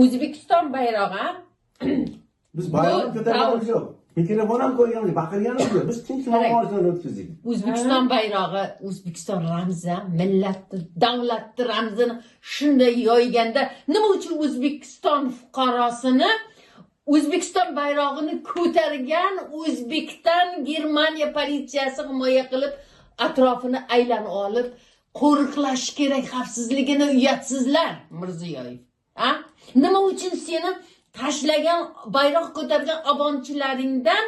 O'zbekiston bayrog'i. Biz bayroq ko'targanimiz yo'q. Mikrofon ham qo'yganmiz, baqirganimiz yo'q. Biz tinch namoyishini o'tkazdik. O'zbekiston bayrog'i, O'zbekiston ramzi, millatni, davlatni ramzini shunday yoyganda, nima uchun O'zbekiston fuqarosini O'zbekiston bayrog'ini ko'targan O'zbekdan Germaniya politsiyasi himoya qilib, atrofini aylanib olib, qo'riqlash kerak xavfsizligini uyatsizlar, Mirziyoyev. Ha? Nima uchun seni tashlagan bayroq ko'targan obonchilaringdan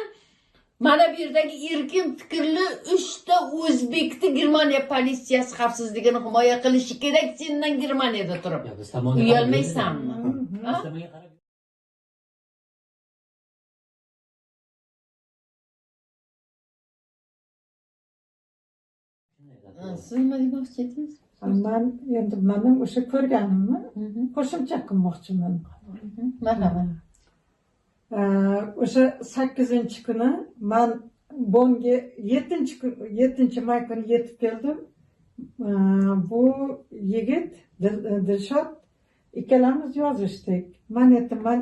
mana bu yerdagi erkin fikrli 3 ta o'zbekni Germaniya politsiyasi xavfsizligini himoya qilishi kerak sendan Germaniyada turib. Uyalmaysanmi? Siz nima demoqchi edingiz? Men endi mening o'sha ko'rganimni qo'shimcha qilmoqchiman. Marhamat. O'sha 8-kuni men Bonga 7-may kuni yetib keldim. Bu yigit Dilshod ikkalamiz yozishdik. Men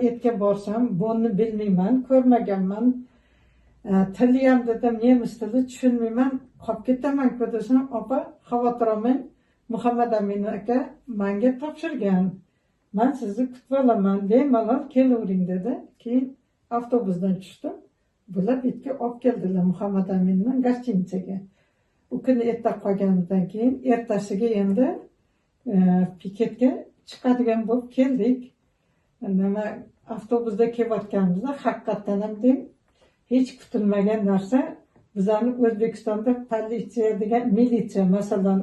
etga borsam, Bonni bilmayman, ko'rmaganman. Tili ham dedim, nemis tili tushunmayman. Qolib ketaman-ku desam, opa, xavotir olmang. Muhammad Amin aka menga topshirgan. Men sizni kutib olaman, bemalol kelavering dedi. Keyin avtobusdan tushdim. Bular bitga olib keldilar Muhammad Amindan gostinitsaga. U kuni erta qolganidan keyin ertasiga endi piketga chiqadigan bo'lib keldik. Nima avtobusda kelayotganimizda haqiqatan ham deng hech kutilmagan narsa bizlarni O'zbekistonda politsiya degan militsiya masalan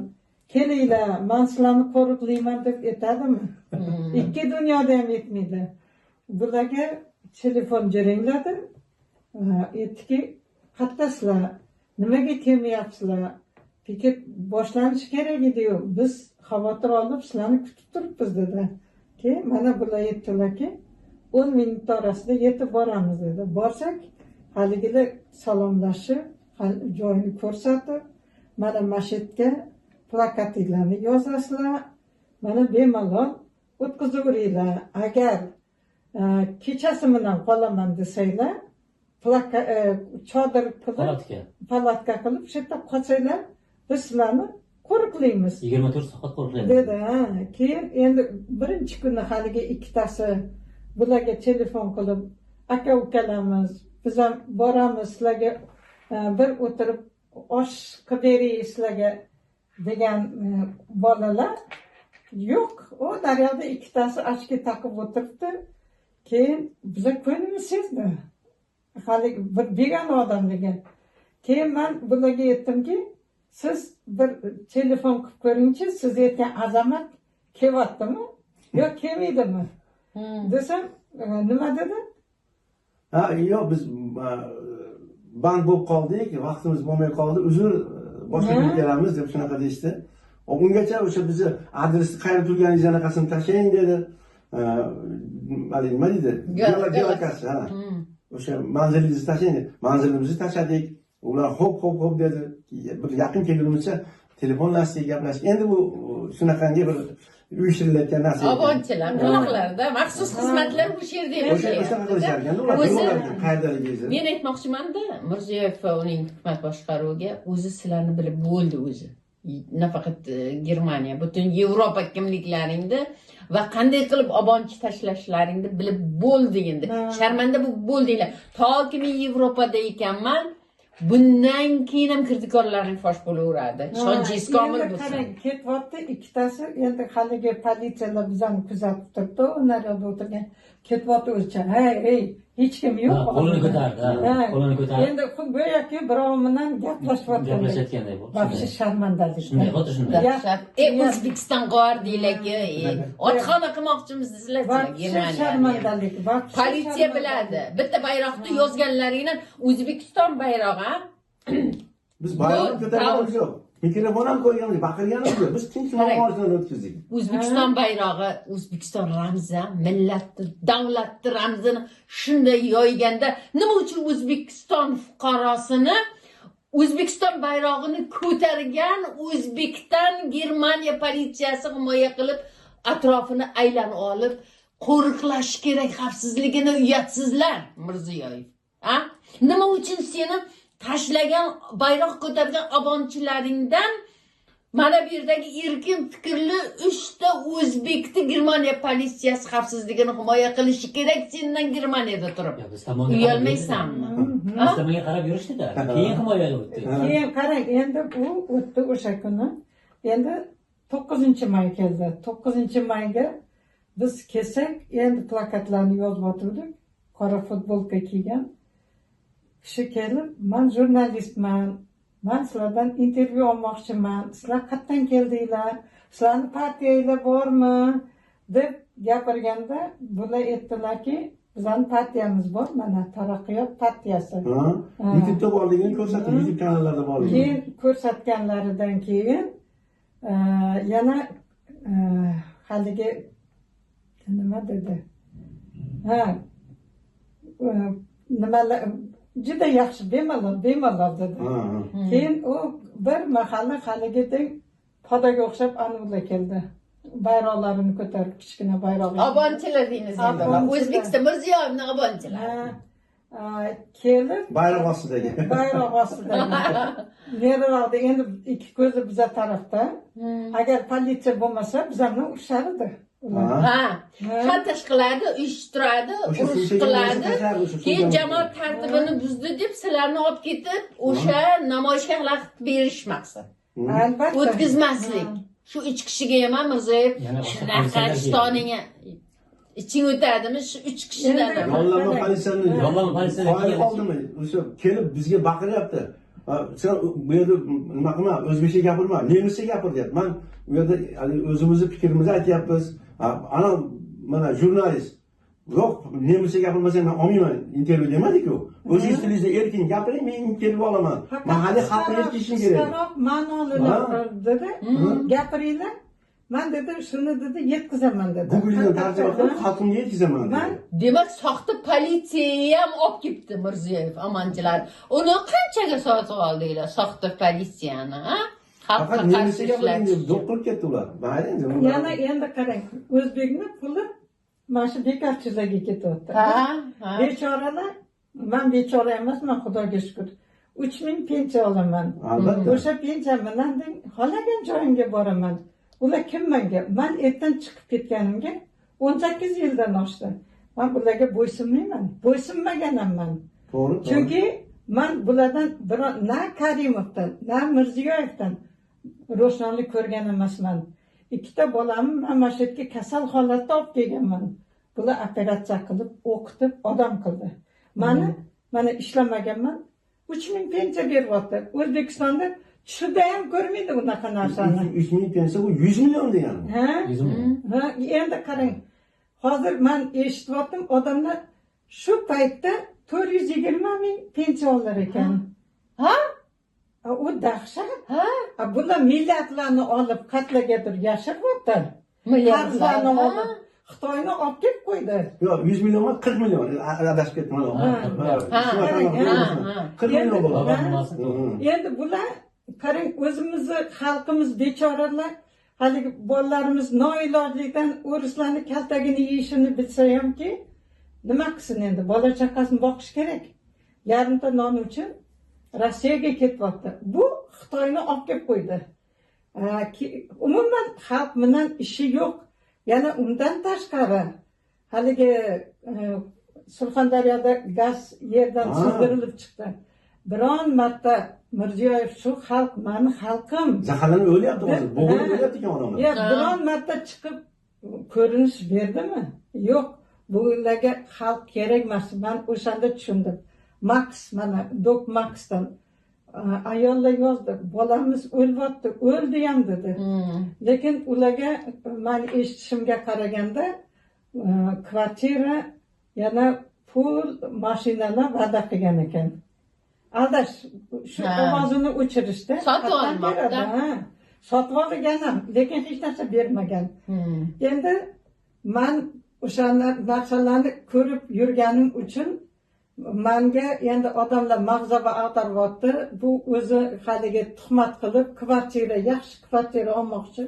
kelinglar, men sizlarni qo'riqlayman deb aytadimi? Ikki dunyoda ham aytmaydi. Bularga telefon jiringladi. Aytdiki, qayerdasizlar? Nimaga kelmayapsizlar? Piket boshlanishi kerak edi-yu, biz xavotir olib sizlarni kutib turibmiz dedi. Keyin mana bular aytdilarki, 10 minut orasida yetib boramiz dedi. Borsak, haligilar salomlashib, joyini ko'rsatib, mana masjidga plakatinglarni yozasizlar, mana bemalol o'tkazaveringlar. Agar kechasi bilan qolaman desanglar, chodir qilib, palatka qilib, shu yerda qolsanglar, biz sizlarni qo'riqlaymiz. 24 soat qo'riqlaymiz dedi. Keyin endi birinchi kuni haligi ikkitasi bularga telefon qilib, aka ukalarimiz, biz ham boramiz sizlarga bir o'tirib osh qilib beraylik sizlarga degan bolalar yo'q. O daryoda ikkitasi ochki taqib o'tiribdi. Keyin biza ko'nglimiz sezdi. Hali bir begona odamligi. Keyin men bularga aytdimki, siz bir telefon qilib ko'ringchi, siz aytgan azamat kelyaptimi yo kelmaydimi? Desam, nima dedi? Ha, yo'q, biz band bo'lib qoldik, vaqtimiz bo'lmay qoldi, uzr, boshqa kun kelamiz deb shunaqa deyishdi. Ungacha o'sha bizni adresni qayerda turganingizni anaqasini tashlang dedi. Nima deydi? Geolokasiya, ha. O'sha manzilingizni tashlang dedi. Manzilimizni tashladik. Ular hop dedi. Bir yaqin kelgunimizcha telefonlashdik, gaplashdik. Endi bu shunaqangi bir uyushtirilgan narsa. Obonchilar, quloqlarda maxsus xizmatlar bu yerda o'shaqa qilisharkan, ular bilmaydi qayerdaligingizni. Men aytmoqchiman-da, Mirziyoyev va uning hukumat boshqaruviga o'zi sizlarni bilib bo'ldi o'zi. Nafaqat Germaniya, butun Yevropa kimliklaringni va qanday qilib obonchi tashlashlaringni bilib bo'ldi endi. Sharmanda bo'ldinglar. Toki men Yevropada ekanman, bundan keyin ham kirdikorlarning fosh bo'laveradi. Ishonch komil bo'lsin. Ketyapti ikkitasi, endi haligi politsiyalar bizani kuzatib turibdi, ularga o'tirgan. Ketyapti o'zicha. Hey, hech kim yo'q. Qo'lini ko'tardi. Qo'lini ko'tardi. Endi go'yoki birov bilan gaplashayotganday bo'ldi. Baxshi sharmandalik. Shunday, xuddi shunday. O'zbekiston g'ordiylarga otxona qilmoqchimiz sizlar sharmandalik. Politsiya biladi. Bitta bayroqni yozganlaringdan O'zbekiston bayrog'i. Biz bayroq ko'targanimiz yo'q. Mikrofon ham qo'yganmiz, baqirganimiz yo'q. Biz tinch namoyishini o'tkazdik. O'zbekiston bayrog'i, O'zbekiston ramzi, millatni, davlatni ramzini shunday yoyganda, nima uchun O'zbekiston fuqarosini O'zbekiston bayrog'ini ko'targan O'zbekdan Germaniya politsiyasi himoya qilib, atrofini aylanib olib, qo'riqlash kerak xavfsizligini uyatsizlar Mirziyoyev. Ha? Nima uchun seni tashlagan bayroq ko'targan obonchilaringdan mana bu yerdagi erkin fikrli 3 ta o'zbekni Germaniya politsiyasi xavfsizligini himoya qilishi kerak sendan Germaniyada turib. Biz tomonga Uyalmaysanmi? Biz tomonga qarab yurishdi-da. Keyin himoyaga o'tdi. Keyin qarang, endi u o'tdi o'sha kuni. Endi 9-may keldi. 9-mayga biz kelsak, endi plakatlarni yozib o'tirdik. Qora futbolka kiygan kishi kelib, "Men jurnalistman. Men sizlardan intervyu olmoqchiman. Sizlar qayerdan keldinglar? Sizlarning partiyanglar bormi?" deb gapirganda, bular aytdilarki, bizning partiyamiz bor, mana Taraqqiyot partiyasi. YouTube'da borligini ko'rsatdi, YouTube kanallarda borligini. Keyin ko'rsatganlaridan keyin yana haligi nima dedi? Nimalar juda yaxshi bemalol dedi. Keyin u bir mahalla haligidek podaga o'xshab anuvlar keldi. Bayroqlarini ko'tarib, kichkina bayroqlar. Obonchilar deymiz endi. O'zbekiston Mirziyoyevning obonchilari. Kelib Bayroq ostidagi. bayroq ostidagi. Nariroqda endi ikki ko'zi biza tarafda. Agar politsiya bo'lmasa, bizlarni urishar edi. Ha. Xattash qiladi, uyushtiradi, urush qiladi. Keyin jamoat tartibini buzdi deb sizlarni olib ketib, o'sha namoyishga xalaqit berish maqsad. Albatta. O'tkazmaslik. Shu 3 kishiga ham Mirziyoyev shunaqa ishtoningga iching o'tadimi shu 3 kishidan. Yollama politsiyani Yollama oldimi? O'sha kelib bizga baqiryapti. Sen bu yerda nima qilma, o'zbekcha gapirma, nemischa gapir deyapti. Men bu yerda o'zimizni fikrimizni aytyapmiz. Ana mana jurnalist yo'q, nemischa gapirmasang men olmayman intervyu demadi-ku. O'zingiz tilingizda erkin gapiring, men intervyu olaman. Mahalliy xalqqa yetkazishing kerak. Qisqaroq ma'nolar dedi. Gapiringlar. Men dedi, shuni dedi, yetkazaman dedi. Google'dan tarjima qilib xalqimga yetkazaman. Demak, soxta politsiya ham olib kelibdi Mirziyoyev amonchilar. Uni qanchaga sotib oldinglar, soxta politsiyani, ha? Xalqqa qarshi ishlatish. Doktor ketdi ular. Mayli endi. Yana endi qarang, o'zbekning puli mana shu bekorchilarga ketyapti. Bechoralar, men bechora emasman, Xudoga shukr. 3000 pensiya olaman. Albatta. O'sha pensiya bilan xohlagan joyimga boraman. Ular kim menga? Men ertan chiqib ketganimga 18 yildan oshdi. Men bularga bo'ysunmayman. Bo'ysunmaganman. To'g'ri. Chunki men bulardan na Karimovdan, na Mirziyoyevdan ro'shanlik ko'rgan emasman. Ikkita bolamni men mana shu yerga kasal holatda olib kelganman. Bular operatsiya qilib, o'qitib, odam qildi. Mana ishlamaganman. 3000 pensiya beryapti. O'zbekistonda tushida ham ko'rmaydi unaqa narsani. 3000 pensiya bu 100 million degani. 100 million. Endi qarang. Hozir men eshityaptim, odamlar shu paytda 420 ming pensiya olar ekan. Ha? U dahshat. Ha? Bular millatlarni olib qatlagadir yashiryapti. Millatlarni olib Xitoyni olib kelib qo'ydi. Yo'q, 100 million emas, 40 million. Adashib ketdim mana. 40 million bo'ladi. Endi bular qarang, o'zimizni xalqimiz bechoralar, haligi bolalarimiz noilojlikdan o'rislarni kaltagini yeyishini bilsa hamki, nima qilsin endi? Bola chaqasini boqish kerak. Yarimta non uchun Rossiyaga ketyapti. Bu Xitoyni olib kelib qo'ydi. Umuman xalq bilan ishi yo'q. Yana undan tashqari haligi Surxondaryoda gaz yerdan sizdirilib chiqdi. Biron marta Mirziyoyev shu xalq meni xalqim zaharlanib o'lyapti hozir. Bo'g'ilib o'lyapti ekan odamlar. Yo'q, biron marta chiqib ko'rinish berdimi? Yo'q, bularga xalq kerak emas. Men o'shanda tushundim. Max, mana Dok Maxdan ayollar yozdi, bolamiz o'lyapti, o'ldi ham dedi. Lekin ularga men eshitishimga qaraganda kvartira yana pul, mashinalar va'da qilgan ekan. Aldash, shu ovozini o'chirishda sotib olmoqda. Sotib olgan ham, lekin hech narsa bermagan. Endi men o'sha narsalarni ko'rib yurganim uchun menga endi odamlar mag'zava ag'daryapti. Bu o'zi haligi tuhmat qilib kvartira, yaxshi kvartira olmoqchi.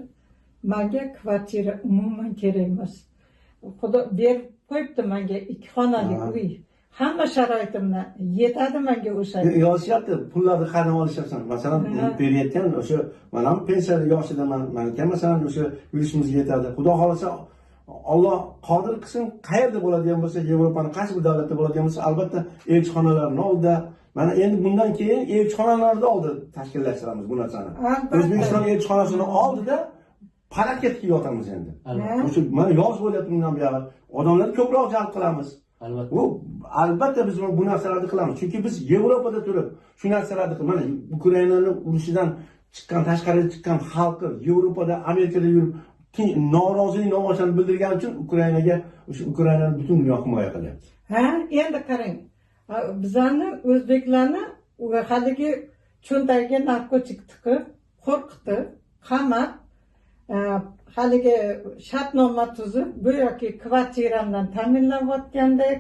Menga kvartira umuman kerak emas. Xudo berib qo'yibdi menga 2 xonali uy. Hamma sharoitimdan yetadi menga o'sha. Yozishyapti, pullarni qanday olishyapsan? Masalan, berayotgan o'sha mana ham pensiya yoshidaman. Menga masalan o'sha yurishimizga yetadi. Xudo xolasa Alloh qodir qilsin, qayerda bo'ladigan bo'lsa, Yevropaning qaysi bir davlatda bo'ladigan bo'lsa, albatta elchixonalarning oldida, mana endi bundan keyin elchixonalarning oldida tashkillashtiramiz bu narsani. O'zbekiston elchixonasining oldida paraketga yotamiz endi. O'sha mana yoz bo'lyapti bundan buyog'i. Odamlarni ko'proq jalb qilamiz. Albatta biz bu narsalarni qilamiz. Chunki biz Yevropada turib, shu narsalarni mana Ukrainani urushidan chiqqan, tashqariga chiqqan xalqi Yevropada, Amerikada yurib norozilik namoyishini bildirgani uchun Ukrainani butun dunyo himoya qilyapti. Endi qarang. Bizlarni o'zbeklarni haligi cho'ntagiga narkotik tiqib, qo'rqitib, qamab, haligi shartnoma tuzib, go'yoki kvartiramdan ta'minlayotgandek,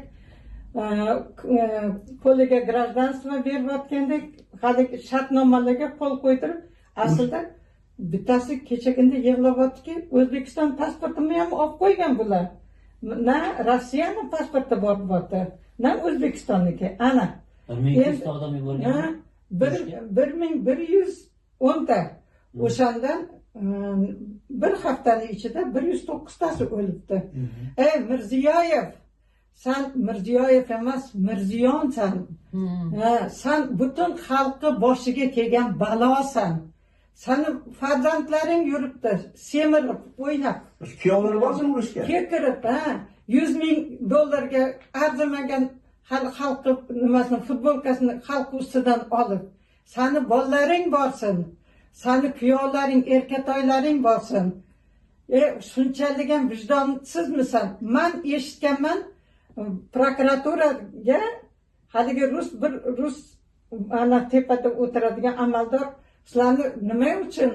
qo'liga grajdanstvo berayotgandek, haligi shartnomalarga qo'l qo'ydirib, aslida bittasi kechagina yig'layaptiki, O'zbekiston pasportini ham olib qo'ygan bular. Na Rossiyani pasporti bo'lyapti, na O'zbekistonniki. Ana 1200 ta odam yuborgan. 1110 ta. O'shandan bir haftaning ichida 109 tasi o'libdi. Ey Mirziyoyev, sen Mirziyoyev emas, Mirziyonsan. Sen butun xalqi boshiga kelgan balosan. Seni farzandlaring yuribdi, semirib, o'ynab. Kuyovlari bormi urushga? Kirib, $100,000 arzimagan xalqi nimasini, futbolkasini xalq ustidan olib. Seni bolalaring borsin. Seni kuyovlaring, erkatoylaring borsin. Shunchalik ham vijdonsizmisan? Men eshitganman, prokuraturaga haligi rus ana tepada o'tiradigan amaldor sizlarni nima uchun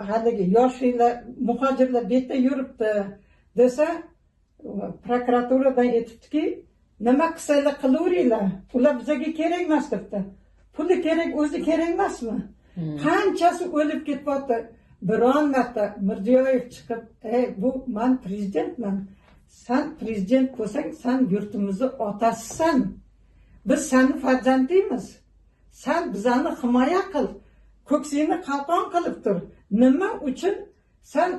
haligi yoshlar, muhojirlar bu yerda yuribdi desa, prokuraturadan aytibdiki, nima qilsanglar qilaveringlar, ular bizga kerak emas debdi. Puli kerak, o'zi kerak emasmi? Qanchasi o'lib ketyapti. Biron marta Mirziyoyev chiqib, bu men prezidentman. Sen prezident bo'lsang, sen yurtimizni otasisan. Biz seni farzandimiz. Sen bizani himoya qil. Ko'ksingni qalqon qilib tur. Nima uchun sen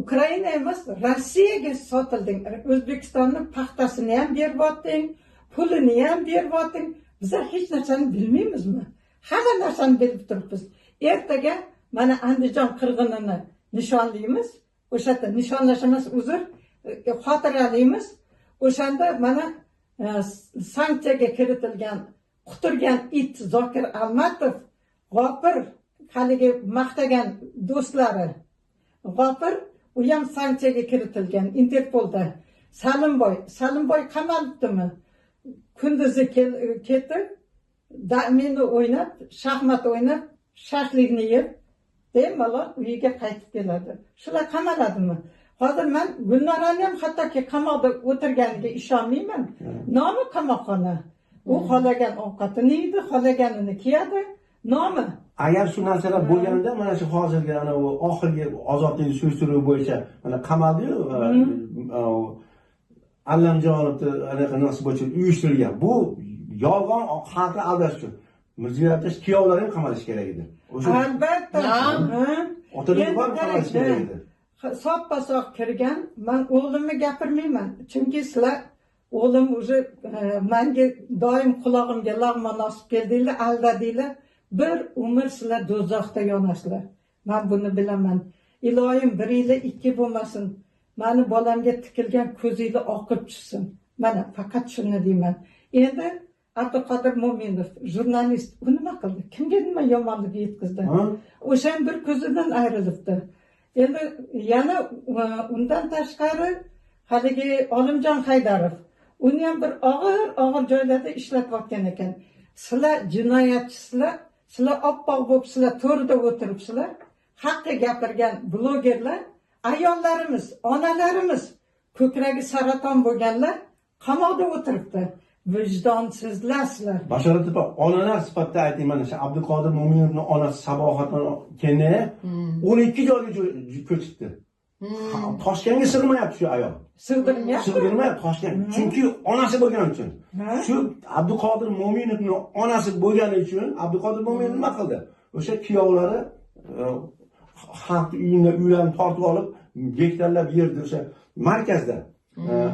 Ukraina emas, Rossiyaga sotilding? O'zbekistonning paxtasini ham beryapting, pulini ham beryapting. Biz hech narsani bilmaymizmi? Hamma narsani bilib turibmiz. Ertaga mana Andijon qirg'inini nishonlaymiz. O'shada nishonlashimiz uzr, xotiralaymiz. O'shanda mana sanksiyaga kiritilgan, quturgan it Zokir Almatov, G'ofir, haligi maqtagan do'stlari. G'ofir u ham sanksiyaga kiritilgan Interpolda. Salimboy qamalibdimi? Kunduzi ketdi, domino o'ynab, shaxmat o'ynab, shashlikni yeb, bemalol uyiga qaytib keladi. Shular qamaladimi? Hozir men Gulnorani ham hattoki qamoqda o'tirganiga ishonmayman. Nomi qamoqxona. U xohlagan ovqatini yeydi, xohlaganini kiyadi. Nomi. Agar shu narsalar bo'lganida mana shu hozirgi ana u oxirgi ozodlik surishtiruvi bo'yicha mana qamaldi-yu, Allamjonovni anaqa narsa bo'yicha uyushtirilgan. Bu yolg'on xalqni aldash uchun. Mirziyoyevda kuyovlar ham qamalish kerak edi. Albatta. Otalar ham qamalish kerak edi. Soppa-soq kirgan, men o'g'limni gapirmayman. Chunki sizlar o'g'lim o'zi menga doim qulog'imga lag'ma nosib keldinglar, aldadinglar. Bir umr sizlar do'zaxda yonasizlar. Men buni bilaman. Iloyim 1 yil 2 bo'lmasin. Meni bolamga tikilgan ko'zinglar oqib chiqsin. Mana faqat shuni deyman. Endi Abduqodir Mo'minov, jurnalist, u nima qildi? Kimga nima yomonlik yetkazdi? O'sha ham bir ko'zidan ayrilibdi. Endi yana undan tashqari haligi Olimjon Haydarov, uni ham bir og'ir joylarda ishlatayotgan ekan. Sizlar jinoyatchisizlar, sizlar oppoq bo'lib, sizlar to'rida o'tiribsizlar. Haqqa gapirgan blogerlar, ayollarimiz, onalarimiz, ko'kragi saraton bo'lganlar qamoqda o'tiribdi. Vijdonsizlarsizlar. Bashorat opa, onalar sifatida ayting, mana shu Abduqodir Mo'minovning onasi Sabohat Kenne 12 joyga ko'chibdi. Toshkentga sig'mayapti shu ayol. Sig'dirmayapti. Sig'dirmayapti Toshkent. Chunki onasi bo'lgani uchun. Shu Abduqodir Mo'minovning onasi bo'lgani uchun Abduqodir Mo'minov nima qildi? O'sha kuyovlari xalq uylarni tortib olib, gektarlab yerdi o'sha markazda.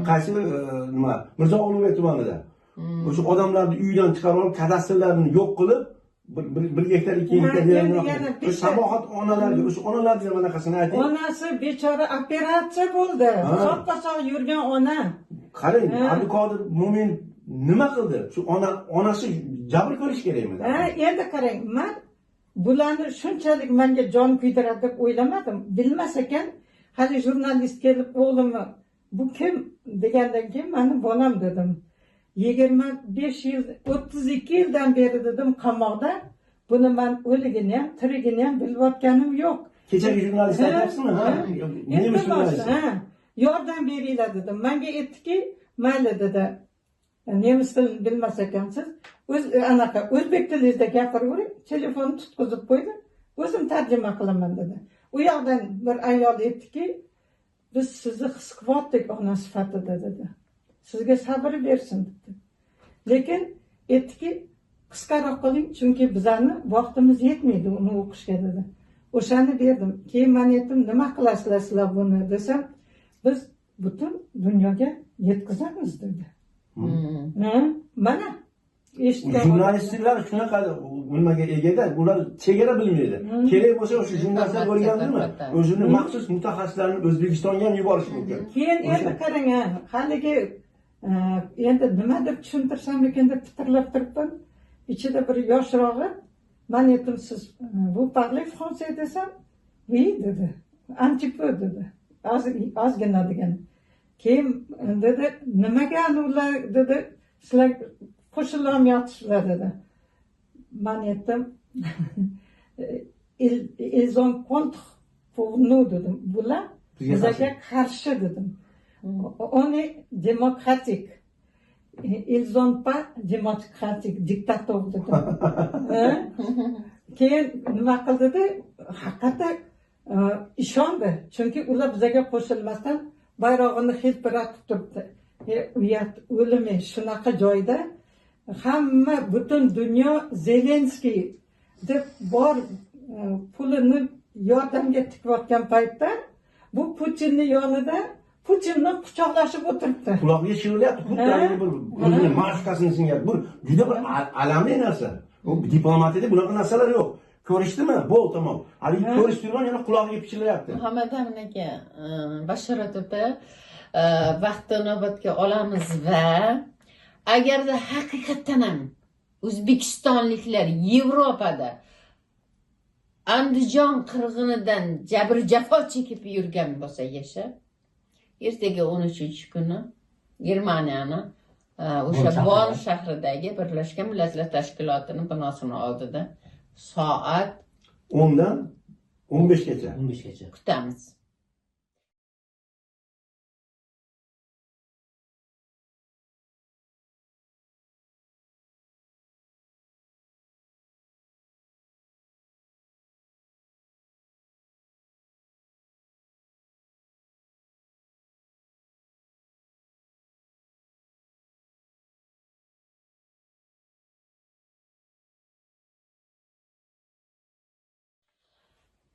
Qaysi nima? Mirzo Ulug'bek tumanida. O'sha odamlarni uydan chiqarib olib, kadastrlarini yo'q qilib, 1 gektar 2 gektar yerni sabohat onalarga, o'sha onalarga bunaqasini ayting. Onasi bechora operatsiya bo'ldi. Soppa-sog' yurgan ona. Qarang, Abduqodir Mo'min nima qildi? Shu onasi jabr ko'rish kerakmi? Endi qarang, men bularni shunchalik menga jon kuydiradi deb o'ylamadim. Bilmas ekan, hali jurnalist kelib o'g'limni bu kim degandan keyin meni bolam dedim. 25 yil, 32 yildan beri dedim qamoqda. Buni men o'ligini ham, tirigini ham bilmayotganim yo'q. Kechagi jurnalist aytibsizmi? Nima jurnalist? Yordam beringlar dedim. Menga aytdiki, mayli dedi. Nemis tilini bilmas ekansiz, anaqa o'zbek tilida gapiravering, telefonni tutqizib qo'ydi. O'zim tarjima qilaman dedi. U yoqdan bir ayol aytdiki, biz sizni his qilyaptik ona sifatida dedi. Sizga sabr bersin dedi. Lekin aytdiki, qisqaroq qiling, chunki bizani vaqtimiz yetmaydi uni o'qishga dedi. O'shani berdim. Keyin men aytdim, nima qilasizlar sizlar buni desam, biz butun dunyoga yetkazamiz dedi. Mana jurnalistlar shunaqa nimaga egada, bular chegara bilmaydi. Kerak bo'lsa o'sha jurnalistlar bo'lganmi? O'zini maxsus mutaxassislarni O'zbekistonga ham yuborish mumkin. Keyin endi qarang, haligi endi nima deb tushuntirsam ekan deb fikrlab turibman. Ichida bir yoshrog'i, men aytdim, siz bu parlez français desam, "Oui" dedi. Un petit peu dedi. Ozgina degan. Keyin dedi, nimaga ular dedi, sizlar qo'shilolmayapsizlar dedi. Men aytdim, ils ont contre pour nous dedim. Bular bizga qarshi dedim. On est démocratique. Ils ont pas démocratique, diktator dedim. Keyin nima qildi dedi? Haqiqatan ishondi. Chunki ular bizga qo'shilmasdan bayrog'ini hilpiratib turibdi. Uyat o'limi shunaqa joyda hamma butun dunyo Zelenskiy deb bor pulini yordamga tikayotgan paytda bu Putinni yonida Putinni quchoqlashib o'tiribdi. Quloqga shivirlayapti, xuddi bir o'zining mashqasini singyapti. Bu juda bir alamli narsa. Bu diplomatiyada bunaqa narsalar yo'q. Ko'rishdimi? Bo'l, tamom. Hali ko'rishtirgan yana quloqiga pichirlayapti. Muhammad Amin aka, Bashorat opa, vaqtni inobatga olamiz va agarda haqiqatan ham o'zbekistonliklar Yevropada Andijon qirg'inidan jabr jafo chekib yurgan bo'lsa yashab, ertaga 13-kuni Germaniyani o'sha Bonn shahridagi Birlashgan Millatlar Tashkilotining binosini oldida soat 10 dan 15 gacha. 15 gacha. kutamiz.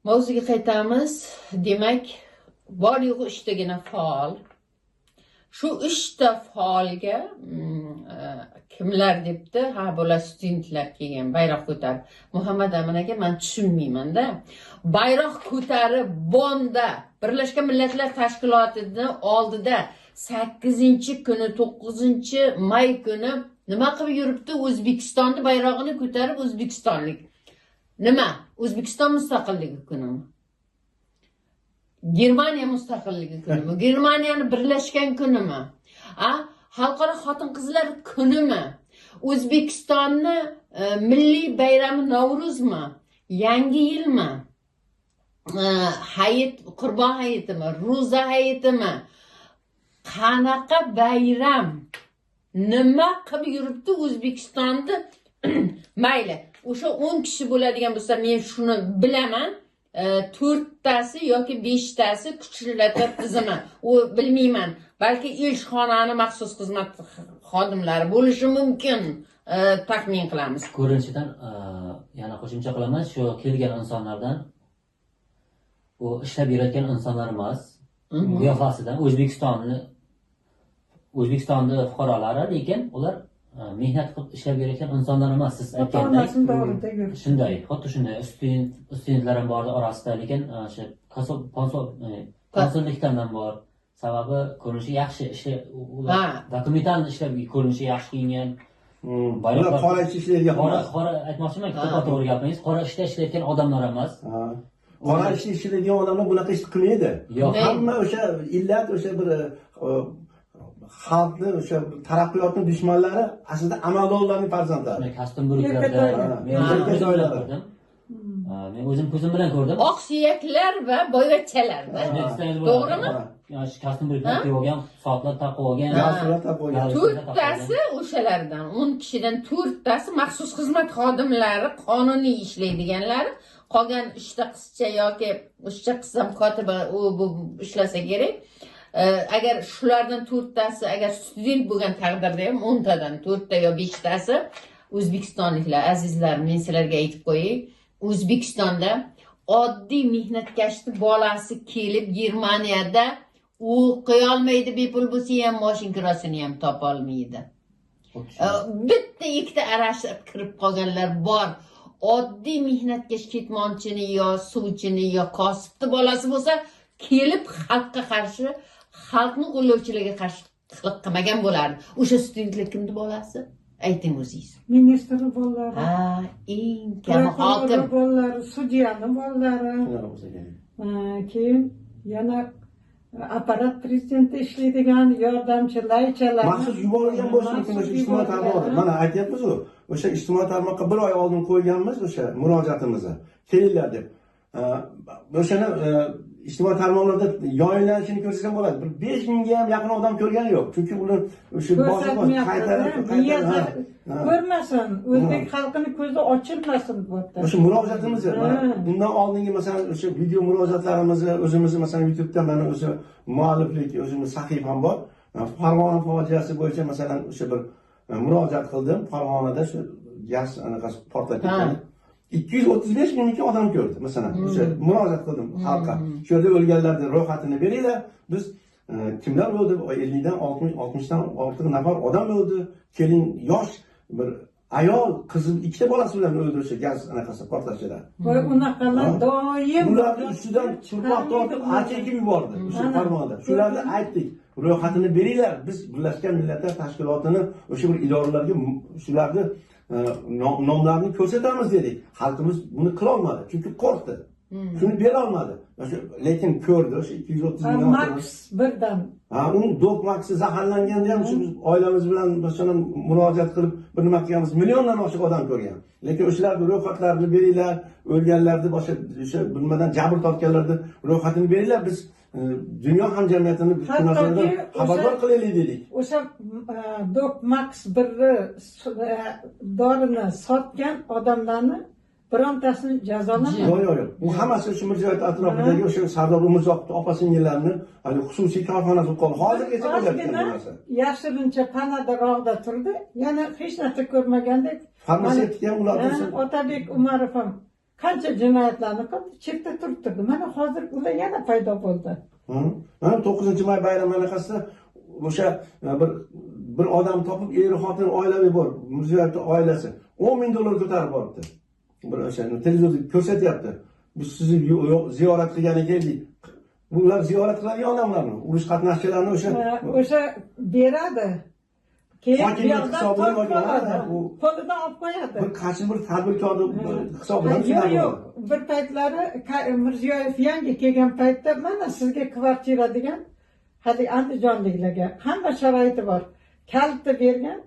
Mavzuga qaytamiz. Demak, bor yo'g'i 3 tagina faol. Shu 3 ta faolga kimlar debdi? Ha, bular studentlar kelgan, bayroq ko'tarib. Muhammad Amin aka, men tushunmayman-da. Bayroq ko'tarib Bonnda Birlashgan Millatlar Tashkilotining oldida 8-kuni, 9-may kuni nima qilib yuribdi? O'zbekistonning bayrog'ini ko'tarib o'zbekistonlik. Nima? O'zbekiston mustaqilligi kunimi? Germaniya mustaqilligi kunimi? Germaniyani birlashgan kunimi? Xalqaro xotin-qizlar kunimi? O'zbekistonni milliy bayrami Navro'zmi? Yangi yilmi? Hayit, Qurbon hayitimi? Ro'za hayitimi? Qanaqa bayram? Nima qilib yuribdi O'zbekistonda? Mayli, o'sha 10 kishi bo'ladigan bo'lsa, men shuni bilaman. to'rttasi yoki beshtasi kuchlilar tizimi. U bilmayman. Balki elchixonani maxsus xizmat xodimlari bo'lishi mumkin. Taxmin qilamiz. Ko'rinishidan yana qo'shimcha qilaman, shu kelgan insonlardan u ishlab yuradigan insonlar emas. Qiyofasidan O'zbekistonni fuqarolari, lekin ular mehnat qilib ishlab yuradigan insonlar emas. Siz aytgandek. Shunday, xuddi shunday studentlar ham bor orasida, lekin o'sha konsullikdan ham bor. Sababi ko'rinishi yaxshi, ular dokumentalni ishlab ko'rinishi yaxshi kiyingan. Ular qora ish ishlaydigan qora aytmoqchiman, to'g'ri gapingiz. Qora ishda ishlayotgan odamlar emas. Qora ish ishlaydigan odamlar bunaqa ish qilmaydi. Hamma o'sha illat o'sha bir xalqni o'sha taraqqiyotni dushmanlari aslida amaldorlarning farzandlari. Kastum guruhlarda men o'zim ko'zim bilan ko'rdim. Oqsuyaklar va boyvachchalarda. To'g'rimi? Kastum guruhlarda olgan, soatlar taqib olgan. To'rttasi o'shalardan, 10 kishidan to'rttasi maxsus xizmat xodimlari, qonuniy ishlaydiganlar, qolgan 3 ta qizcha yoki 3 ta qizam kotiba bu ishlasa kerak. Agar shulardan to'rttasi agar student bo'lgan taqdirda ham 10 tadan 4 ta yo 5 tasi o'zbekistonliklar. Azizlar, men sizlarga aytib qo'yay, O'zbekistonda oddiy mehnatkashni bolasi kelib Germaniyada o'qiy olmaydi, bepul bo'lsa ham mashin kirosini ham topa olmaydi. Bitta ikkita arashib kirib qolganlar bor. Oddiy mehnatkash ketmonchini yo suvchini yo kosibni bolasi bo'lsa kelib xalqqa qarshi, xalqni qo'llovchilarga qarshi qilmagan bo'lardi. O'sha studentlar kimni bolasi? Ayting o'zingiz. Ministr bolalari. Eng kam hokim bolalari, sudyaning bolalari. Keyin yana apparat prezidenti ishlaydigan yordamchi laychalar. Maxsus yuborilgan bo'lishi mumkin o'sha ijtimoiy tarmoqda. Mana aytyapmiz-ku, o'sha ijtimoiy tarmoqqa 1 oy oldin qo'yganmiz o'sha murojaatimizni. Kelinglar deb. O'shani ijtimoiy tarmoqlarda yoyinlanishini ko'rsam bo'ladi. Bir 5000 ga ham yaqin odam ko'rgani yo'q. Chunki ular o'sha ko'rmasin, o'zbek xalqini ko'zda ochilmasin bu yerda. O'sha murojaatimiz, bundan oldingi masalan o'sha video murojaatlarimizni o'zimizni masalan YouTube'da mana o'sha mualliflik o'zimiz sahifam bor. Farg'ona fojiasi bo'yicha masalan o'sha bir murojaat qildim. Farg'onada shu gaz anaqasi portlab ketgan. 235 mingga odam ko'rdi masalan. O'sha murojaat qildim xalqqa. Shu yerda o'lganlarning ro'yxatini beringlar. Biz kimlar o'ldi? 50 dan 60 dan ortiq nafar odam o'ldi. Kelin yosh bir ayol, qizi, ikkita bolasi bilan o'ldi o'sha gaz anaqasi portlashida. Voy unaqalar doim ularning ustidan turpoq tortib achekib yubordi o'sha Farg'onada. Shularni aytdik. Ro'yxatini beringlar. Biz Birlashgan Millatlar Tashkilotini o'sha bir idoralarga shularni nomlarini ko'rsatamiz dedik. Xalqimiz buni qila olmadi, chunki qo'rqdi. Shuni bera olmadi. Lekin ko'rdi o'sha 230 ming Max birdan. Uning dok maxi zaharlanganda ham shu oilamiz bilan masalan murojaat qilib bir nima qilganmiz, milliondan oshiq odam ko'rgan. Lekin o'shalarning ro'yxatlarini beringlar, o'lganlarni boshqa o'sha bilmadan jabr tortganlarni ro'yxatini beringlar. Biz dunyo hamjamiyatini bu narsalardan xabardor qilaylik dedik. O'sha dok max birni dorini sotgan odamlarni birontasini jazolanadi. Yo'q. Bu hammasi shu Mirziyoyev atrofidagi o'sha Sardor Umurzoqov opa-singillarni hali xususiy korxonasi qoldi. Hozirgacha bo'layotgan bu narsa. Yashirincha panadarog'da turdi. Yana hech narsa ko'rmagandek. Farmatsevtika ham ulardan Otabek Umarov ham qancha jinoyatlarni qildi, chetda turib turdi. Mana hozir ular yana paydo bo'ldi. Mana 9-may bayrami anaqasida o'sha bir odam topib, eri xotin oilaviy bor. Mirziyoyevning oilasi 10 ming dollar ko'tarib boribdi. Bir o'sha televizorda ko'rsatyapti. Biz sizni ziyorat qilgani keldik. Bular ziyorat qiladigan odamlarmi? Urush qatnashchilarini o'sha beradi. Keyin hisobidan qo'lidan olib qo'yadi. Bir qaysi bir tadbirkorning hisobidan yo'q. Bir paytlari Mirziyoyev yangi kelgan paytda mana sizga kvartira degan hali andijonliklarga hamma sharoiti bor. Kalitni bergan,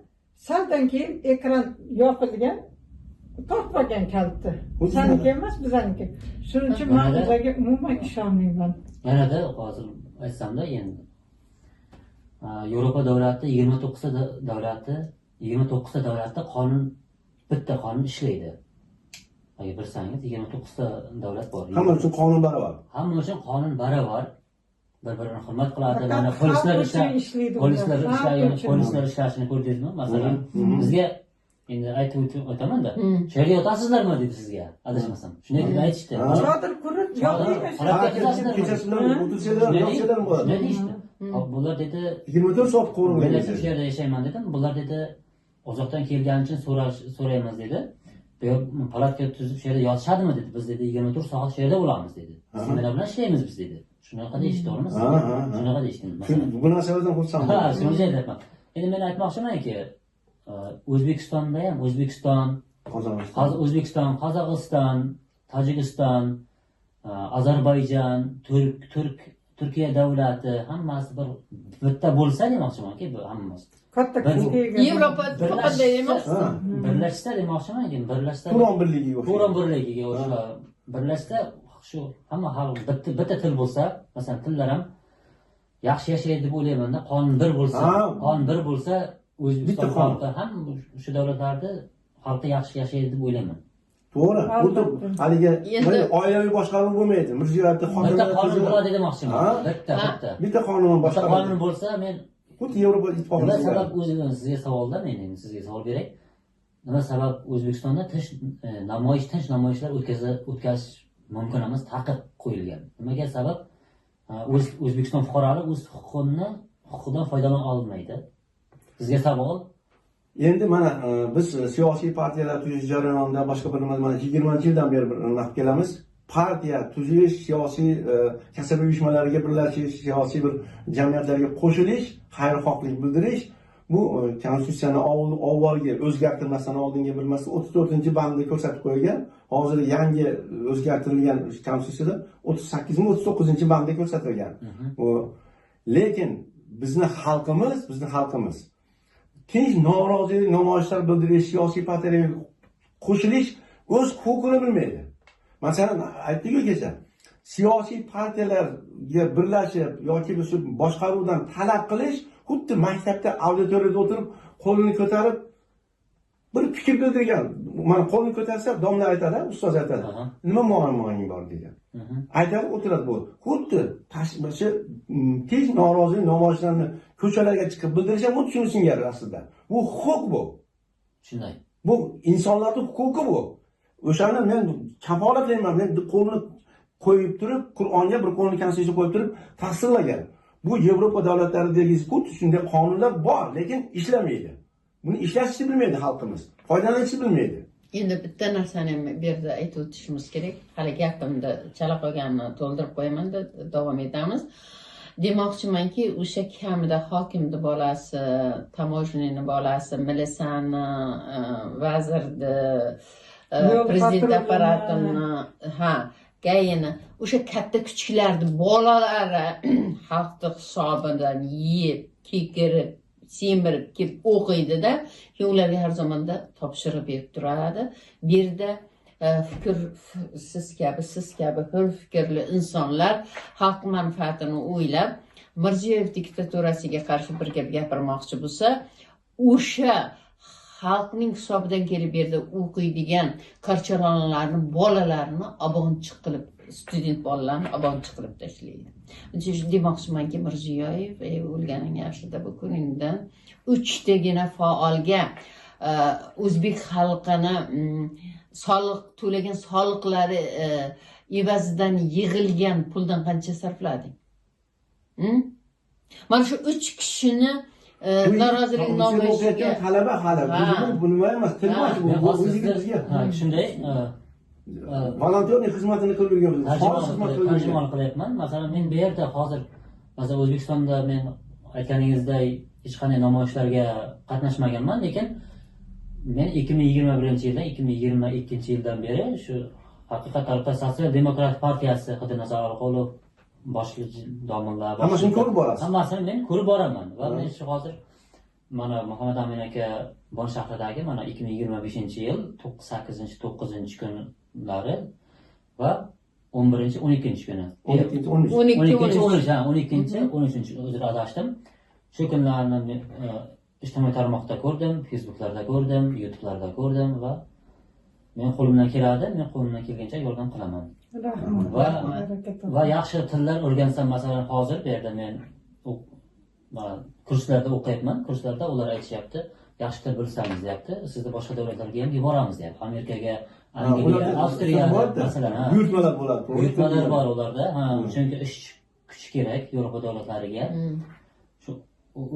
saldan keyin ekran yopilgan. Tortmagan kalitni. Saniki emas, bizaniki. Shuning uchun men ularga umuman ishonmayman. Yanada hozir aytsamda endi Yevropa davlati 29 ta davlatda qonun bitta qonun ishlaydi. agar bilsangiz 29 ta davlat bor. Hamma uchun qonun barobar. Hamma uchun qonun barobar. Bir-birini hurmat qiladi. Faqat Mana xalq uchun ishlaydi ular. polislar Xalq ishlaydi, uchun. polislar ishlashini ko'rdingizmi? Masalan, bizga endi aytib o'taman-da. Hmm. Shu yerga yotasizlarmi dedi sizga, adashmasam. Shunday deb aytishdi. Chodir qurib yotmaydi. Kechasi bilan o'tirsalar, yoqsalar bo'ladi. Shunday deyishdi. Hop, bular dedi, 24 soat men qo'rg'on. shu yerda yashayman dedim. Bular dedi, uzoqdan kelgani uchun so'raymiz dedi. Bu palatka tuzib shu yerda yotishadimi dedi. Biz dedi 24 soat shu yerda bo'lamiz dedi. Sizlar bilan ishlaymiz biz dedi. Shunaqa deyishdi, to'g'rimi? Shunaqa deyishdi. Bu narsalardan xursandman. Ha, shuni aytyapman. Endi men aytmoqchimanki, O'zbekistonda ham O'zbekiston, Qozog'iston, Tojikiston, Ozarbayjon, Turkiya davlati hammasi bitta bo'lsa demoqchimanki, bu hammasi. Katta Yevropa ittifoqida emas. Birlashsa demoqchimanki, birlashsa. Turon birligiga o'xshaydi. Turon birligiga o'xshaydi. Birlashsa shu hamma xalq bitta til bo'lsa, masalan, tillar ham yaxshi yashaydi deb o'ylayman-da. Qonun bir bo'lsa, O'zbekiston xalqi ham shu davlatlarda xalqi yaxshi yashaydi deb o'ylayman. To'g'ri. Xuddi haligi oilaviy boshqaruv bo'lmaydi. Mirziyoyevni bitta qonun bo'ladi demoqchiman. Bitta qonun boshqa qonun bo'lsa, men xuddi Yevropa ittifoqida. Nima sabab o'zidan sizga savolda, men endi sizga savol beray. Nima sabab O'zbekistonda tinch namoyishlar o'tkazish mumkin emas, taqiq qo'yilgan? Nimaga sabab? O'zbekiston fuqarolari o'z huquqidan foydalana olmaydi. Sizga savol. Endi mana biz siyosiy partiyalar tuzish jarayonida boshqa bir mana 20-yildan beri naf kelamiz. Partiya tuzish, siyosiy kasaba uyushmalariga birlashish, siyosiy bir jamiyatlarga qo'shilish, xayrixohlik bildirish bu konstitutsiyani avvalgi o'zgartirmasdan oldingi bilmasdan 34-bandda ko'rsatib qo'yilgan. Hozir yangi o'zgartirilgan konstitutsiyada 38-39-bandda ko'rsatilgan. Lekin bizning xalqimiz tinch norozilik namoyishlar bildirish, siyosiy partiyalarga qo'shilish o'z huquqini bilmaydi. Masalan, aytdik-ku kecha, siyosiy partiyalarga birlashib yoki boshqaruvdan talab qilish xuddi maktabda auditoriyada o'tirib qo'lini ko'tarib bir fikr bildirgan. Mana qo'lni ko'tarsa, domla aytadi, ustoz aytadi. Nima muammoing bor degan. Aytadi, o'tiradi bu. Xuddi tashbishi tinch norozilik namoyishlarni ko'chalarga chiqib bildirish ham xuddi shuni singari aslida. Bu huquq bu. Shunday. Bu insonlarning huquqi bu. O'shani men kafolatlayman. Men qo'lni qo'yib turib, Qur'onga bir qo'lni konstitutsiya qo'yib turib tasdiqlagan. Bu Yevropa davlatlaridagi xuddi shunday qonunlar bor, lekin ishlamaydi. Buni ishlashni bilmaydi xalqimiz. Foydalanishni bilmaydi. Endi bitta narsani bu yerda aytib o'tishimiz kerak. Hali gapimni chala qolganini to'ldirib qo'yaman-da, davom etamiz. Demoqchimanki, o'sha kamida hokimni bolasi, tamojnini bolasi, milisani, vazirni, prezident apparatini, gayini, o'sha katta kuchuklarni bolalari xalqning hisobidan yeb, kekirib, semirib kelib o'qiydi-da, ularga har zamonda topshiriq berib turadi. Bu yerda siz kabi hur fikrli insonlar xalq manfaatini o'ylab Mirziyoyev diktaturasiga qarshi bir gap gapirmoqchi bo'lsa, o'sha xalqning hisobidan kelib bu yerda o'qiydigan karcharonlarni bolalarini obonchiq qilib, student bolalarni obonchiq qilib tashlaydi. Demoqchimanki, Mirziyoyev o'lganing yaxshida bu kuningdan 3 tagina faolga o'zbek xalqini soliq to'lagan soliqlari evazidan yig'ilgan puldan qancha sarflading? Mana shu 3 kishini norozilik namoyishiga talaba hali bu nima emas, tilmash bu o'zingizga. Shunday volontyorlik xizmatini qilib yurgan. Tarjimon qilyapman. Masalan, men bu yerda hozir masalan O'zbekistonda men aytganingizdek hech qanday namoyishlarga qatnashmaganman, lekin men 2021-yildan 2022-yildan beri shu haqiqat tarafda Sotsial demokrat partiyasi Xodinazar Orqolov boshliq domlalar hammasini ko'rib borasiz. Hammasini men ko'rib boraman va men shu hozir mana Muhammad Amin aka Bon shahridagi mana 2025-yil 8-9 kunlari va 11-12 kuni. 12-13 o'zim adashdim. Shu kunlarni ijtimoiy tarmoqda ko'rdim, Facebooklarda ko'rdim, YouTube'larda ko'rdim va Men qo'limdan keladi, men qo'limdan kelgancha yordam qilaman. Rahmat. Va va yaxshi tillar o'rgansam, masalan, hozir bu yerda men kurslarda o'qiyapman. Kurslarda ular aytishyapti, yaxshi til bilsangiz deyapti, sizni boshqa davlatlarga ham yuboramiz deyapti. Amerikaga, Angliya, Avstriya masalan, buyurtmalar bo'ladi. buyurtmalar bor ularda. Chunki ish kuchi kerak Yevropa davlatlariga.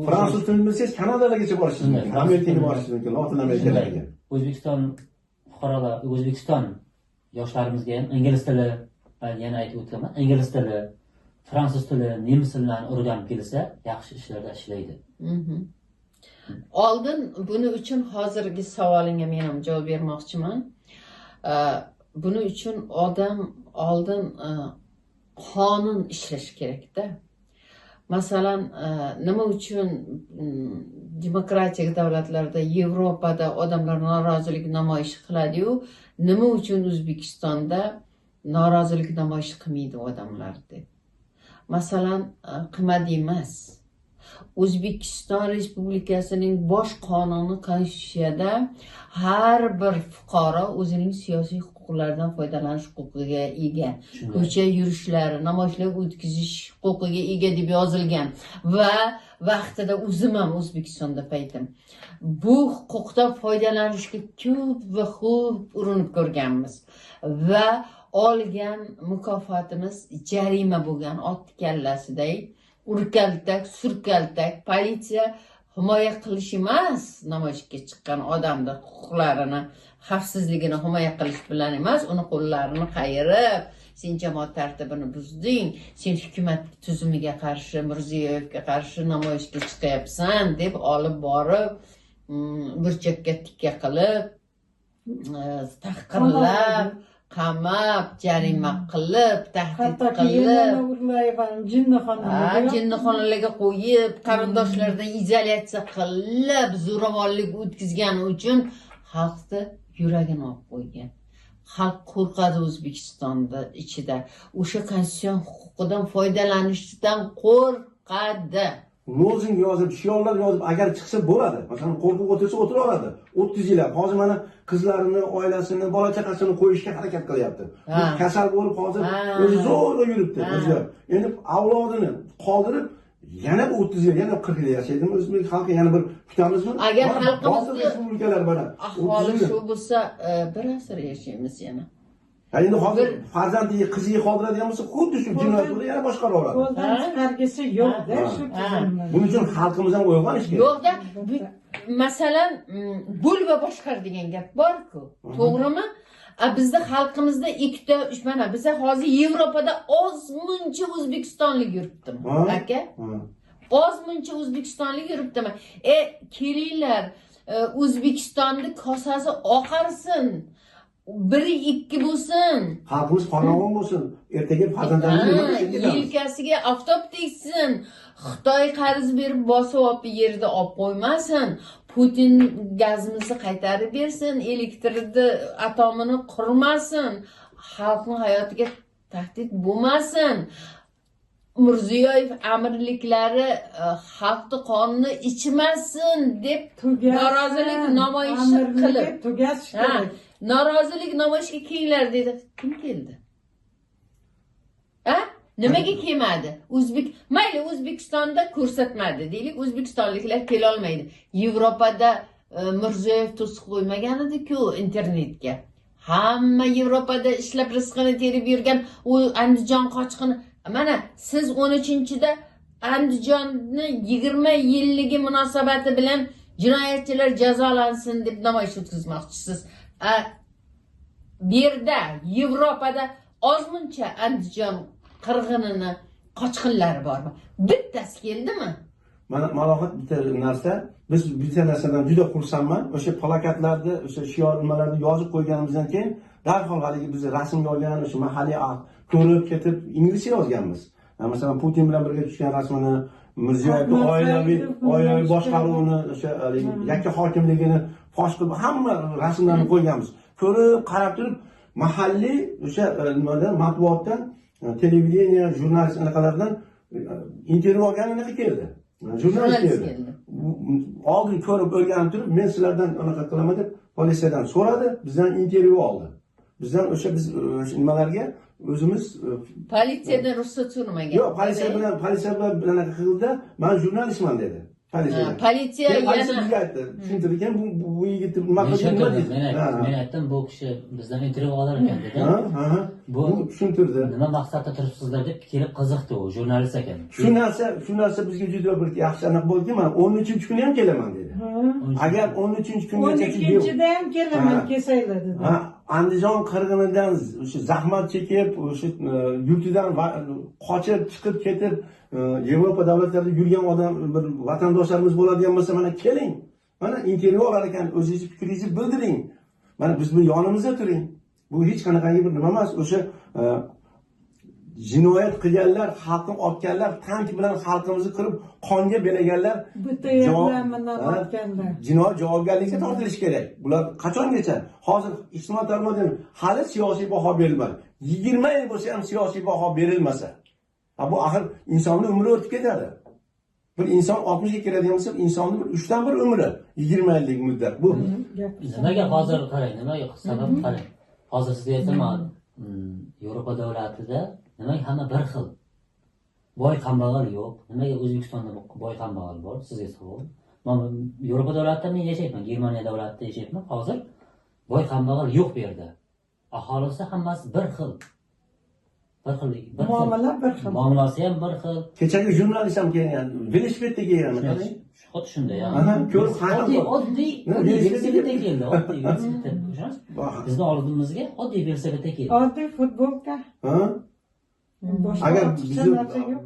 Fransuz tilini bilsangiz Kanadalargacha borishingiz mumkin, Amerikaga borishingiz mumkin, Lotin Amerikalarga. O'zbekiston fuqarolar, O'zbekiston yoshlarimizga ham ingliz tili, yana aytib o'taman, ingliz tili, fransuz tili, nemis tillarini o'rganib kelsa, yaxshi ishlarda ishlaydi. Oldin buning uchun hozirgi savolingga men ham javob bermoqchiman. Buning uchun odam oldin qonun ishlash kerakda. Masalan, nima uchun demokratik davlatlarda, Yevropada odamlar norozilik namoyish qiladi-yu, nima uchun O'zbekistonda norozilik namoyish qilmaydi odamlar deb. Masalan, qilmadi emas. O'zbekiston Respublikasining bosh qonuni Konstitutsiyada har bir fuqaro o'zining siyosiy huquqlaridan foydalanish huquqiga ega. Ko'cha yurishlari, namoyishlar o'tkazish huquqiga ega deb yozilgan va vaqtida o'zim ham O'zbekistonda paytim. Bu huquqdan foydalanishga ko'p va ko'p urinib ko'rganmiz va olgan mukofotimiz jarima bo'lgan ot kallasiday. Urkaltak, surkaltak, politsiya himoya qilish emas, namoyishga chiqqan odamning huquqlarini, xavfsizligini himoya qilish bilan emas, uni qo'llarini qayirib, sen jamoat tartibini buzding, sen hukumat tuzumiga qarshi, Mirziyoyevga qarshi namoyishga chiqyapsan deb olib borib, burchakka tikka qilib, tahqirlab, qamab, jarima qilib, tahdid qilib, jinnixonalarga qo'yib, qarindoshlardan izolyatsiya qilib, zo'ravonlik o'tkazgani uchun xalqni yuragini olib qo'ygan. Xalq qo'rqadi O'zbekistonda ichida. O'sha konstitutsion huquqidan foydalanishdan qo'rqadi. Lozing yozib, shiorlar yozib, agar chiqsa bo'ladi. Masalan, qo'rqib o'tirsa o'tiraveradi. 30 yillab hozir mana qizlarini, oilasini, bola chaqasini qo'yishga harakat qilyapti. Kasal bo'lib hozir o'zi zo'rg'a yuribdi. Endi avlodini qoldirib, yana 30 yil, yana 40 yil yashaydimi? O'zbek xalqi yana bir kutamizmi? Agar xalqimiz respublikalar bor. Ahvoli shu bo'lsa, bir asr yashaymiz yana. Endi hozir farzandiga, qiziga qoldiradigan bo'lsa, xuddi shu jinoyatlarni yana boshqara oladi. Qo'ldan chiqargisi yo'q-da shu tizimni. Buning uchun xalqimiz ham uyg'onish kerak. Yo'qda, masalan, bo'lva boshqar degan gap bor-ku. To'g'rimi? Bizda xalqimizda ikkita, mana bizda hozir Yevropada ozmuncha o'zbekistonlik yuribdimi, aka? Ozmuncha o'zbekistonlik yuribdimi? Kelinglar, O'zbekistonning kosasi oqarsin. 1-2 bo'lsin. Xalqimiz farovon bo'lsin. Ertaga farzandlarimiz yelkasiga oftob tegsin. Xitoy qarz berib bosib olib yerda olib qo'ymasin. Putin gazimizni qaytarib bersin, elektrni atomini qurmasin. Xalqning hayotiga tahdid bo'lmasin. Mirziyoyev amirliklari xalqni qonini ichmasin deb norozilik namoyishi qilib tugatish kerak. Norozilik namoyishga kelinglar dedi. Kim keldi? Nimaga kelmadi? Mayli O'zbekistonda ko'rsatmadi deylik, o'zbekistonliklar kela olmaydi. Yevropada Mirziyoyev to'siq qo'ymagan edi-ku internetga. Hamma Yevropada ishlab rizqini terib yurgan u Andijon qochqini. Mana siz 13-da Andijonni 20 yilligi munosabati bilan jinoyatchilar jazolansin deb namoyish o'tkazmoqchisiz. Bu yerda Yevropada ozmuncha Andijon qirg'inini qochqinlari bormi? Bittasi keldimi? Mana malohat bitta narsa, biz bitta narsadan juda xursandman. O'sha plakatlarni, o'sha shior nimalarni yozib qo'yganimizdan keyin darhol haligi biz rasmga olgan o'sha mahalliy ko'rib ketib inglizcha yozganmiz. Masalan, Putin bilan birga tushgan rasmini, Mirziyoyevning oilaviy boshqaruvini, o'sha yakka hokimligini fosh qilib hamma rasmlarni qo'yganmiz. Ko'rib, qarab turib, mahalliy o'sha nimada matbuotdan, televideniya, jurnalist anaqalardan intervyu olgan anaqa keldi. Jurnalist keldi. oldin ko'rib o'rganib turib, men sizlardan anaqa qilaman deb politsiyadan so'radi, bizdan intervyu oldi. Bizdan o'sha biz nimalarga o'zimiz Politsiyadan ruxsat so'ramagan. yo'q, politsiya bilan anaqa qildi, men jurnalistman dedi. Politsiya Politsiya yana bizga aytdi. Tushuntirdi ekan bu yigit nima Men qildi, nima shunday dedi. men aytdim bu kishi bizdan intervyu olar ekan dedim. Ha. Bu Bu tushuntirdi. nima maqsadda turibsizlar deb kelib qiziqdi, u jurnalist ekan. Shu narsa bizga juda bir yaxshi aniq bo'ldiki, men 13-kuni ham kelaman dedi. Agar 13-kungacha 12-da ham kelaman, kelsanglar dedi. ha, Andijon qirg'inidan o'sha zahmat chekib, o'sha yurtidan qochib chiqib ketib, Yevropa davlatlarida yurgan odam bir vatandoshlarimiz bo'ladigan bo'lsa, mana keling. Mana intervyu olar ekan, o'zingiz fikringizni bildiring. Mana biz bu yonimizda turing. Bu hech qanaqangi bir nima emas. O'sha jinoyat qilganlar, xalqni otganlar, tank bilan xalqimizni qirib, qonga belaganlar Bitta yerlarni otganlar. jinoyat javobgarlikka tortilishi kerak. Bular qachongacha? Hozir ijtimoiy tarmoqda hali siyosiy baho berilmadi. 20 yil bo'lsa ham siyosiy baho berilmasa, bu axir insonning umri o'tib ketadi. Bir inson 60 ga kiradigan bo'lsa, insonning bir 3 dan 1 umri 20 yillik muddat. Bu Nimaga hozir qarang, nimaga sabab qarang. Hozir sizga aytaman, Yevropa davlatida nimaga hamma bir xil. Boy kambag'al yo'q. Nimaga O'zbekistonda boy kambag'al bor? Sizga savol. Mana Yevropa davlatida men yashayman, Germaniya davlatida yashayman. Hozir boy kambag'al yo'q bu yerda. Aholisi hammasi bir xil. Bir xil. Muomala bir xil. Muomalasi ham bir xil. kechagi jurnalist ham kelgan, velosipedda kelgan. Xuddi shunday ham. Aha, ko'rib Oddiy velosipedda keldi. Oddiy velosipedda. Bizni oldimizga oddiy velosipedda keldi. Oddiy futbolka. Ha? Boshqa Agar ortiqcha narsa yo'q.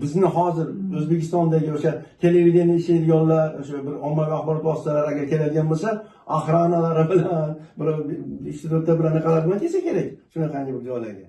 bizni hozir O'zbekistondagi o'sha televideniya yo'llar, o'sha bir ommaviy axborot vositalari agar keladigan bo'lsa, охранalari bilan, bir 3-4 ta bilan anaqa bilan kelsa kerak, shunaqangi bir joylarga.